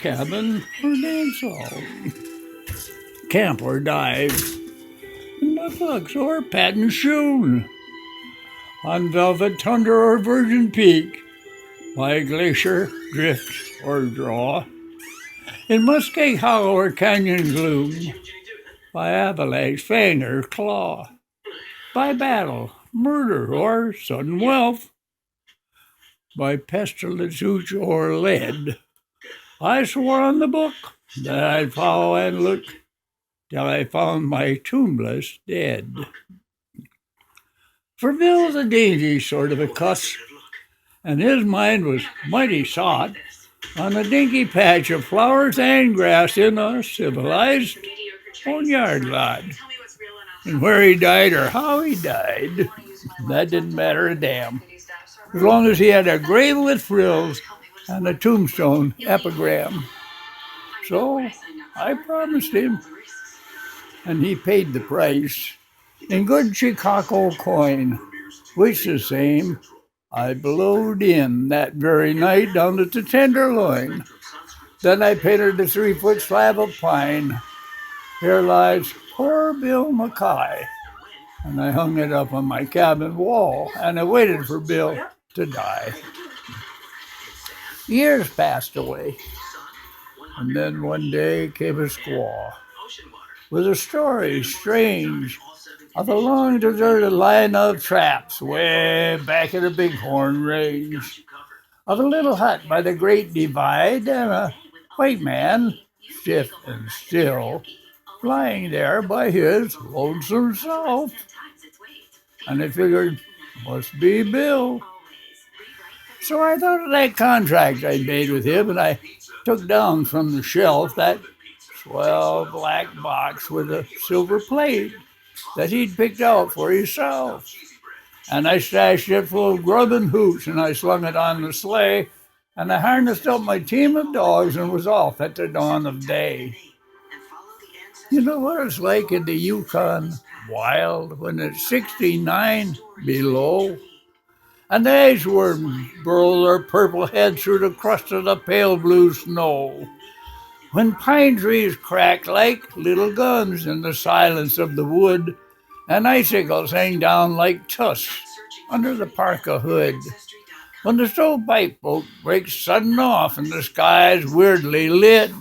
cabin or dance hall, camp or dive, in mucklucks or patent shoon, on velvet tundra or virgin peak, by glacier, drift, or draw, in muskeg hollow or canyon gloom, by avalanche, fang, or claw, by battle, murder, or sudden wealth, by pestilence, hooch, or lead. I swore on the book that I'd follow and look till I found my tombless dead. For Bill's a dainty sort of a cuss, and his mind was mighty sought on a dinky patch of flowers and grass in a civilized boneyard lot. And where he died or how he died, that didn't matter a damn, as long as he had a grave with frills and a tombstone epigram. So I promised him, and he paid the price in good Chicago coin, which the same I blowed in that very night down at the Tenderloin. Then I painted a 3-foot slab of pine. Here lies poor Bill Mackay. And I hung it up on my cabin wall, and I waited for Bill to die. Years passed away, and then one day came a squaw with a story strange of a long deserted line of traps way back in the Bighorn Range, of a little hut by the Great Divide and a white man, stiff and still, lying there by his lonesome self. And I figured, must be Bill. So I thought of that contract I'd made with him, and I took down from the shelf that swell black box with a silver plate that he'd picked out for himself. And I stashed it full of grub and hooch, and I slung it on the sleigh, and I harnessed up my team of dogs and was off at the dawn of day. You know what it's like in the Yukon wild when it's 69 below? And the ice worms burrow their purple heads through the crust of the pale blue snow. When pine trees crack like little guns in the silence of the wood, and icicles hang down like tusks under the parka hood. When the stovepipe boat breaks sudden off and the sky is weirdly lit,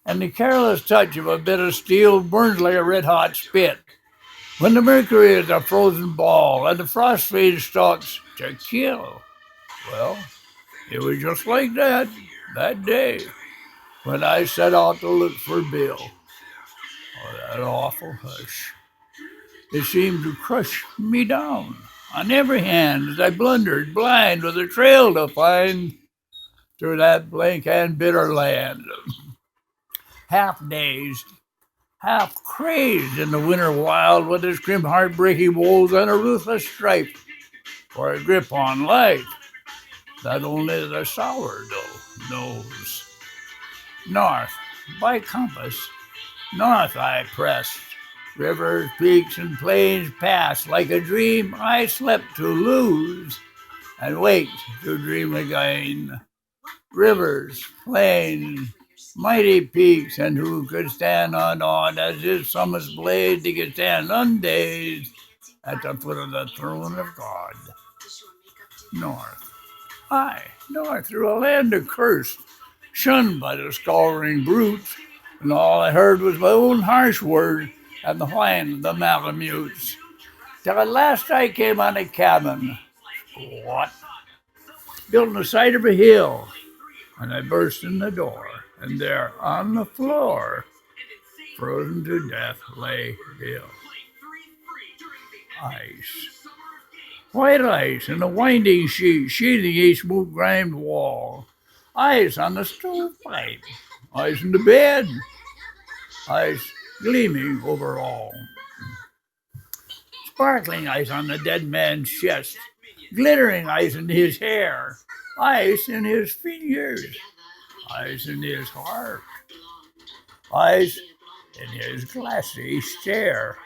and the careless touch of a bit of steel burns like a red-hot spit. When the mercury is a frozen ball and the frost phase stalks to kill. Well, it was just like that day, when I set out to look for Bill. Oh, that awful hush. It seemed to crush me down on every hand as I blundered blind with a trail to find through that blank and bitter land. Half dazed, half crazed in the winter wild with its grim heartbreaking woes and a ruthless strife for a grip on life that only the sourdough knows. North, by compass, north I pressed. Rivers, peaks, and plains passed like a dream I slept to lose and waked to dream again. Rivers, plains, mighty peaks, and who could stand unawed as his summits blazed, he could stand undazed at the foot of the throne of God. North, north through a land accursed, shunned by the scouring brutes, and all I heard was my own harsh word and the whine of the Malamutes, till at last I came on a cabin, squat, built on the side of a hill, and I burst in the door, and there on the floor, frozen to death, lay Bill. Ice. White ice in a winding sheet sheathing each smooth-grimed wall. Ice on the stovepipe. Ice in the bed. Ice gleaming over all. Sparkling ice on the dead man's chest. Glittering ice in his hair. Ice in his fingers. Ice in his heart. Ice in his glassy stare.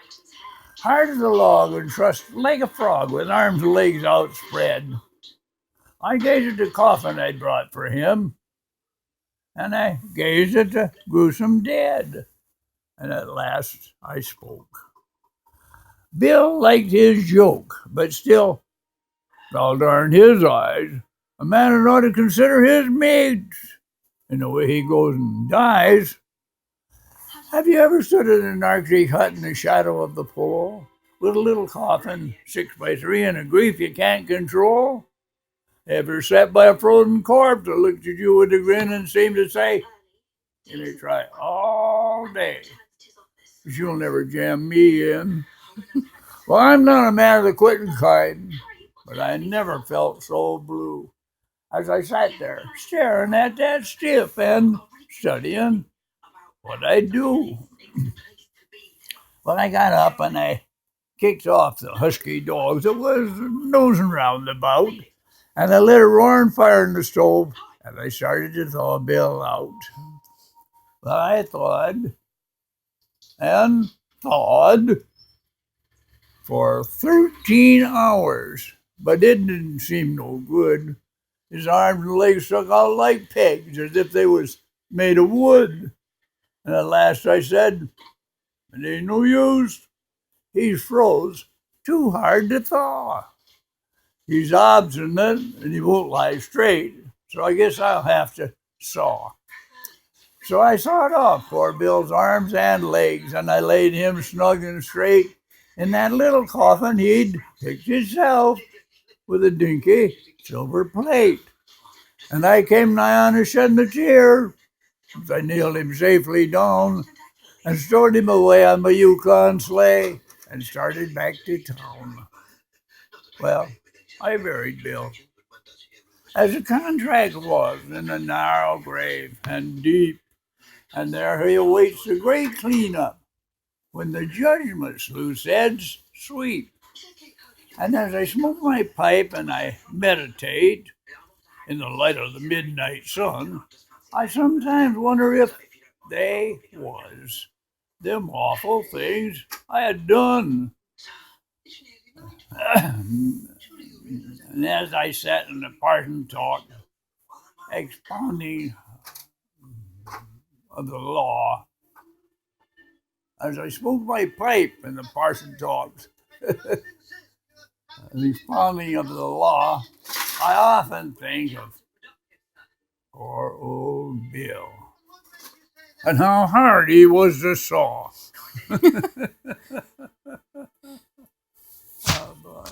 Hard as a log and trussed like a frog with arms and legs outspread. I gazed at the coffin I'd brought for him. and I gazed at the gruesome dead, and at last I spoke. Bill liked his joke, but still, I'll darn his eyes. A man ought to consider his mates. And the way he goes and dies. Have you ever stood in an Arctic hut in the shadow of the pole, with a little coffin, 6x3, and a grief you can't control? Ever sat by a frozen corpse that looked at you with a grin and seemed to say, "You may try all day, but you'll never jam me in"? Well, I'm not a man of the quitting kind, but I never felt so blue as I sat there staring at that stiff and studying what I'd do. Well, I got up and I kicked off the husky dogs that was nosing round about, and I lit a roaring fire in the stove, and I started to thaw Bill out. Well, I thawed and thawed for 13 hours, but it didn't seem no good. His arms and legs stuck out like pegs, as if they was made of wood. And at last I said, "It ain't no use. He's froze too hard to thaw. He's obstinate and he won't lie straight, so I guess I'll have to saw." So I sawed off poor Bill's arms and legs, and I laid him snug and straight in that little coffin he'd picked himself with a dinky silver plate. And I came nigh on to shedding a tear as I nailed him safely down and stored him away on my Yukon sleigh and started back to town. Well, I buried Bill, as the contract was, in a narrow grave and deep, and there he awaits the great cleanup when the judgment sluice heads sweep. And as I smoke my pipe and I meditate in the light of the midnight sun, I sometimes wonder if they was them awful things I had done. And as I sat in the parson talk, expounding of the law, as I smoked my pipe and the parson talks, expounding of the law, I often think of poor old Bill and how hard he was to saw. Oh boy.